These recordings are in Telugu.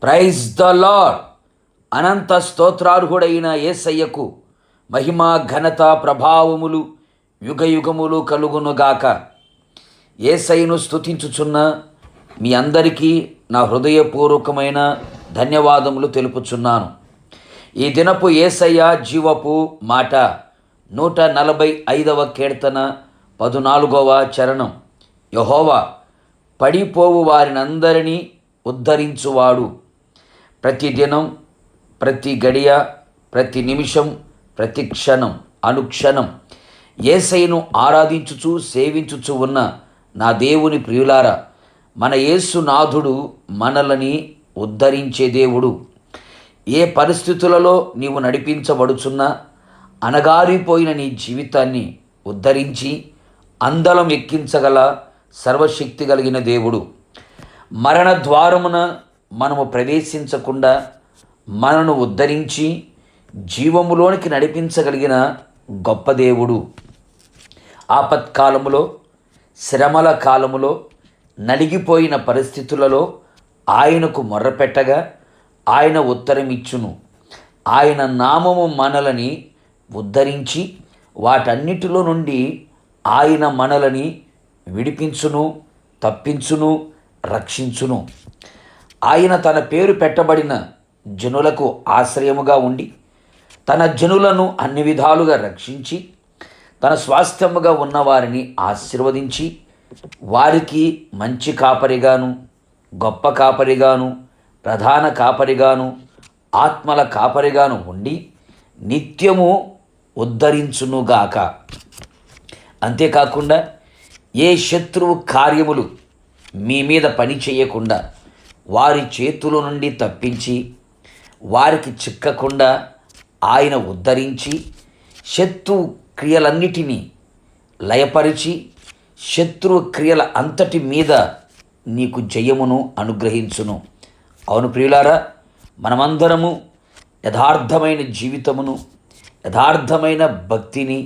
Praise the lord. అనంత స్తోత్రార్హుడైన యేసయ్యకు మహిమ ఘనత ప్రభావములు యుగయుగములు కలుగునుగాక. యేసయ్యను స్తుతించుచున్న మీ అందరికీ నా హృదయపూర్వకమైన ధన్యవాదములు తెలుపుచున్నాను. ఈ దినపు యేసయ్య జీవపు మాట 145వ కీర్తన 14వ చరణం. యెహోవా పడిపోవు వారినందరినీ ఉద్ధరించువాడు. ప్రతి దినం, ప్రతి గడియ, ప్రతి నిమిషం, ప్రతి క్షణం, అనుక్షణం యేసయ్యను ఆరాధించుచు సేవించుచు ఉన్న నా దేవుని ప్రియులారా, మన యేసునాథుడు మనలని ఉద్ధరించే దేవుడు. ఏ పరిస్థితులలో నీవు నడిపించబడుచున్నా అణగారిపోయిన నీ జీవితాన్ని ఉద్ధరించి అందలం ఎక్కించగల సర్వశక్తి కలిగిన దేవుడు. మరణ ద్వారమున మనము ప్రవేశించకుండా మనను ఉద్ధరించి జీవములోనికి నడిపించగలిగిన గొప్ప దేవుడు. ఆపత్కాలములో, శ్రమల కాలములో, నలిగిపోయిన పరిస్థితులలో ఆయనకు మొర్రపెట్టగా ఆయన ఉత్తరమిచ్చును. ఆయన నామము మనలని ఉద్ధరించి వాటన్నిటిలో నుండి ఆయన మనలని విడిపించును, తప్పించును, రక్షించును. ఆయన తన పేరు పెట్టబడిన జనులకు ఆశ్రయముగా ఉండి తన జనులను అన్ని విధాలుగా రక్షించి తన స్వాస్థ్యముగా ఉన్నవారిని ఆశీర్వదించి వారికి మంచి కాపరిగాను, గొప్ప కాపరిగాను, ప్రధాన కాపరిగాను, ఆత్మల కాపరిగాను ఉండి నిత్యము ఉద్ధరించునుగాక. అంతేకాకుండా ఏ శత్రువు కార్యములు మీ మీద పని చేయకుండా వారి చేతుల నుండి తప్పించి వారికి చిక్కకుండా ఆయన ఉద్ధరించి శత్రు క్రియలన్నిటినీ లయపరిచి శత్రు క్రియల అంతటి మీద నీకు జయమును అనుగ్రహించును. అవును ప్రియులారా, మనమందరము యథార్థమైన జీవితమును, యథార్థమైన భక్తిని,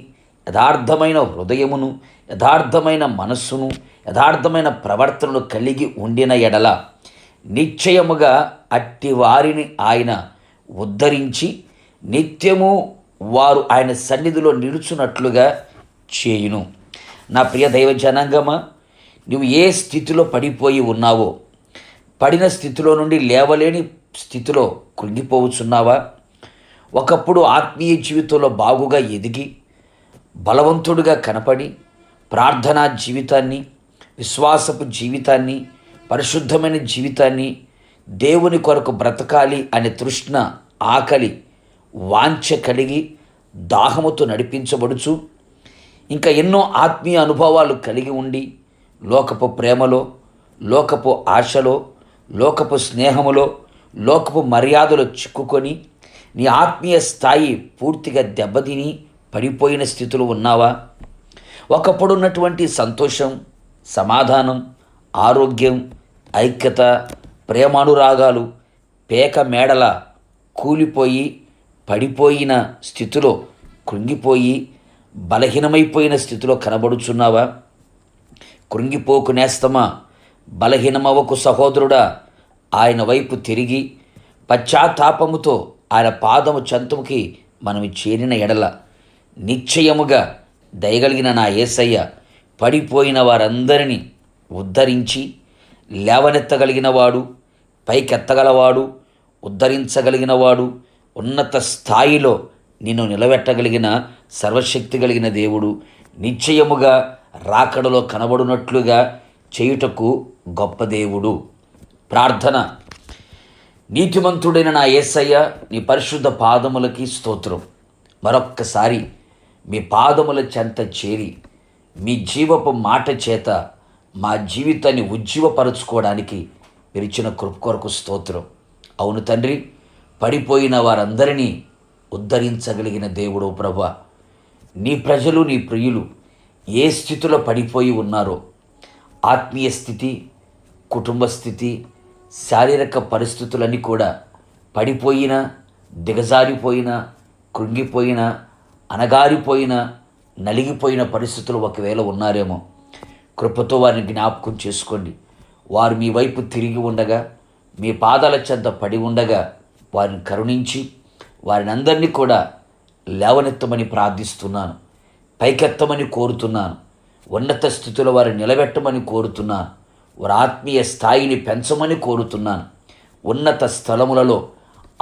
యథార్థమైన హృదయమును, యథార్థమైన మనస్సును, యథార్థమైన ప్రవర్తనను కలిగి ఉండిన ఎడల నిశ్చయముగా అట్టి వారిని ఆయన ఉద్ధరించి నిత్యము వారు ఆయన సన్నిధిలో నిలుచున్నట్లుగా చేయును. నా ప్రియ దైవ జనాంగమా, నువ్వు ఏ స్థితిలో పడిపోయి ఉన్నావో, పడిన స్థితిలో నుండి లేవలేని స్థితిలో కృంగిపోవచ్చున్నావా? ఒకప్పుడు ఆత్మీయ జీవితంలో బాగుగా ఎదిగి బలవంతుడిగా కనపడి ప్రార్థనా జీవితాన్ని, విశ్వాసపు జీవితాన్ని, పరిశుద్ధమైన జీవితాన్ని, దేవుని కొరకు బ్రతకాలి అనే తృష్ణ, ఆకలి, వాంఛ కలిగి దాహముతో నడిపించబడుచు ఇంకా ఎన్నో ఆత్మీయ అనుభవాలు కలిగి ఉండి లోకపు ప్రేమలో, లోకపు ఆశలో, లోకపు స్నేహములో, లోకపు మర్యాదలో చిక్కుకొని నీ ఆత్మీయ స్థాయి పూర్తిగా దెబ్బతిని పడిపోయిన స్థితిలో ఉన్నావా? ఒకప్పుడు ఉన్నటువంటి సంతోషం, సమాధానం, ఆరోగ్యం, ఐక్యత, ప్రేమానురాగాలు పేక మేడల కూలిపోయి పడిపోయిన స్థితిలో కృంగిపోయి బలహీనమైపోయిన స్థితిలో కనబడుచున్నావా? కృంగిపోకు నేస్తమా, బలహీనమవకు సహోదరుడా, ఆయన వైపు తిరిగి పశ్చాత్తాపముతో ఆయన పాదము చెంతముకి మనం చేరిన ఎడల నిశ్చయముగా దయగలిగిన నా యేసయ్య పడిపోయిన వారందరినీ ఉద్ధరించి లేవనెత్తగలిగినవాడు, పైకెత్తగలవాడు, ఉద్ధరించగలిగినవాడు, ఉన్నత స్థాయిలో నిన్ను నిలబెట్టగలిగిన సర్వశక్తి కలిగిన దేవుడు, నిశ్చయముగా రాకడలో కనబడునట్లుగా చేయుటకు గొప్ప దేవుడు. ప్రార్థన. నీతిమంతుడైన నా యేసయ్య, నీ పరిశుద్ధ పాదములకి స్తోత్రం. మరొక్కసారి మీ పాదముల చెంత చేరి మీ జీవపు మాట చేత మా జీవితాన్ని ఉజ్జీవపరచుకోవడానికి మీరు ఇచ్చిన కృప కొరకు స్తోత్రం. అవును తండ్రి, పడిపోయిన వారందరినీ ఉద్ధరించగలిగిన దేవుడు ప్రభువా. నీ ప్రజలు, నీ ప్రియులు ఏ స్థితిలో పడిపోయి ఉన్నారో, ఆత్మీయ స్థితి, కుటుంబ స్థితి, శారీరక పరిస్థితులన్నీ కూడా పడిపోయిన, దిగజారిపోయిన, కృంగిపోయిన, అణగారిపోయిన, నలిగిపోయిన పరిస్థితులు ఒకవేళ ఉన్నారేమో, కృపతో వారిని జ్ఞాపకం చేసుకోండి. వారు మీ వైపు తిరిగి ఉండగా మీ పాదాల చెంత పడి ఉండగా వారిని కరుణించి వారిని అందరినీ కూడా లేవనెత్తమని ప్రార్థిస్తున్నాను. పైకెత్తమని కోరుతున్నాను. ఉన్నత స్థితిలో వారిని నిలబెట్టమని కోరుతున్నాను. వారి ఆత్మీయ స్థాయిని పెంచమని కోరుతున్నాను. ఉన్నత స్థలములలో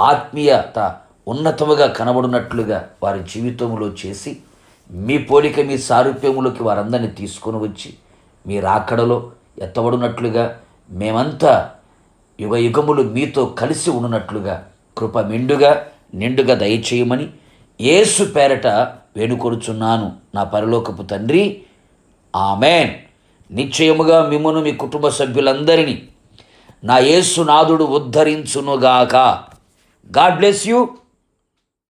ఆత్మీయత ఉన్నతముగా కనబడినట్లుగా వారి జీవితంలో చేసి మీ పోలిక మీ సారూప్యములోకి వారందరినీ తీసుకొని వచ్చి మీ రాకడలో ఎత్తబడినట్లుగా మేమంతా యుగ యుగములు మీతో కలిసి ఉన్నట్లుగా కృప నిండుగా దయచేయమని యేసు పేరట వేడుకొనుచున్నాను నా పరలోకపు తండ్రి. ఆమెన్. నిశ్చయముగా మిమ్మును మీ కుటుంబ సభ్యులందరినీ నా యేసునాథుడు ఉద్ధరించునుగాక. God bless you.